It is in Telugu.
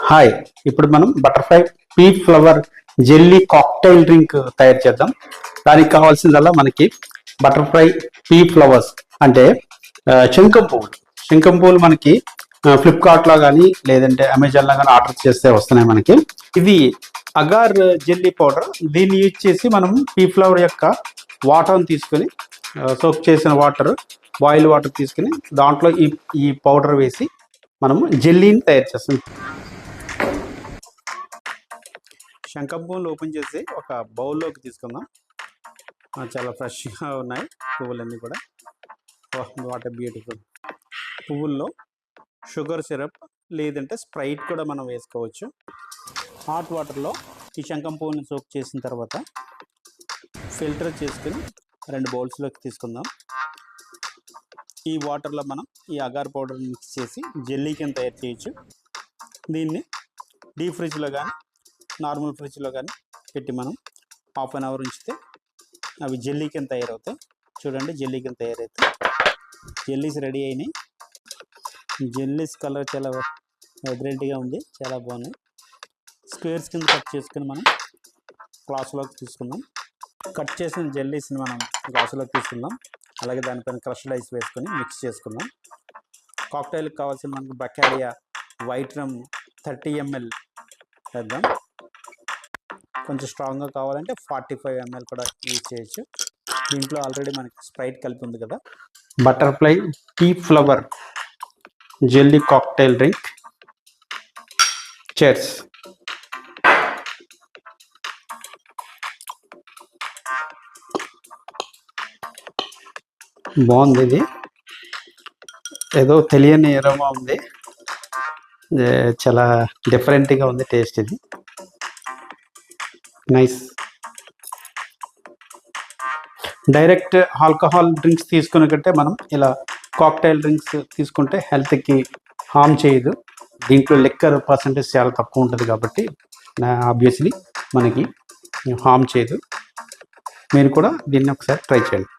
హాయ్, ఇప్పుడు మనం butterfly P flower jelly cocktail drink తయారు చేద్దాం. దానికి కావాల్సిందల్లా మనకి బటర్ఫ్లై పీ ఫ్లవర్స్ అంటే శంఖం పువ్వులు. శంఖం పువ్వులు మనకి ఫ్లిప్కార్ట్లో కానీ లేదంటే అమెజాన్లో కానీ ఆర్డర్ చేస్తే వస్తున్నాయి మనకి. ఇది అగార్ జెల్లీ పౌడర్. దీన్ని యూజ్ చేసి మనం పీ ఫ్లవర్ యొక్క వాటర్ని తీసుకొని సోక్ చేసిన వాటర్, బాయిల్ వాటర్ తీసుకుని దాంట్లో ఈ పౌడర్ వేసి మనము జెల్లీని తయారు చేస్తాం. శంఖం పువ్వులు ఓపెన్ చేసి ఒక బౌల్లోకి తీసుకుందాం. చాలా ఫ్రెష్గా ఉన్నాయి పువ్వులన్నీ కూడా. What a beautiful. పువ్వుల్లో షుగర్ సిరప్ లేదంటే స్ప్రైట్ కూడా మనం వేసుకోవచ్చు. హాట్ వాటర్లో ఈ శంఖం పువ్వుని సోక్ చేసిన తర్వాత ఫిల్టర్ చేసుకుని 2 బౌల్స్లోకి తీసుకుందాం. ఈ వాటర్లో మనం ఈ అగార్ పౌడర్ మిక్స్ చేసి జెల్లీ కింద తయారు చేయొచ్చు. దీన్ని డీప్ ఫ్రిడ్జ్లో కానీ నార్మల్ ఫ్రిడ్జ్లో కానీ పెట్టి మనం హాఫ్ అన్ అవర్ ఉంచితే అవి జెల్లీ కింద తయారవుతాయి. చూడండి, జెల్లీ కింద తయారవుతాయి. జెల్లీస్ రెడీ అయినాయి. జెల్లీస్ కలర్ చాలా వైబ్రెంట్గా ఉంది, చాలా బాగున్నాయి. స్క్వేర్స్ కింద కట్ చేసుకుని మనం గ్లాసులోకి తీసుకుందాం. కట్ చేసిన జెల్లీస్ని మనం గ్లాసులోకి తీసుకుందాం. అలాగే దానిపైన క్రష్డ్ ఐస్ వేసుకొని మిక్స్ చేసుకుందాం. కాక్టైల్కి కావాల్సిన మనకు బకాడియా వైట్ రమ్ 30 ml వేద్దాం. కొంచెం స్ట్రాంగ్గా కావాలంటే 45 ml కూడా యూజ్ చేయొచ్చు. దీంట్లో ఆల్రెడీ మనకి స్ప్రైట్ కలిపి ఉంది కదా. Butterfly P flower jelly cocktail drink. Chairs. బాగుంది. ఇది ఏదో తెలియని ఎరోమా ఉంది, చాలా డిఫరెంట్గా ఉంది టేస్ట్. ఇది నైస్. డైరెక్ట్ ఆల్కహాల్ డ్రింక్స్ తీసుకునే కంటే మనం ఇలా కాక్టైల్ డ్రింక్స్ తీసుకుంటే హెల్త్కి హార్మ్ చేయదు. దీంట్లో లిక్కర్ పర్సంటేజ్ చాలా తక్కువ ఉంటుంది కాబట్టి ఆబ్వియస్లీ మనకి హార్మ్ చేయదు. మీరు కూడా దీన్ని ఒకసారి ట్రై చేయండి.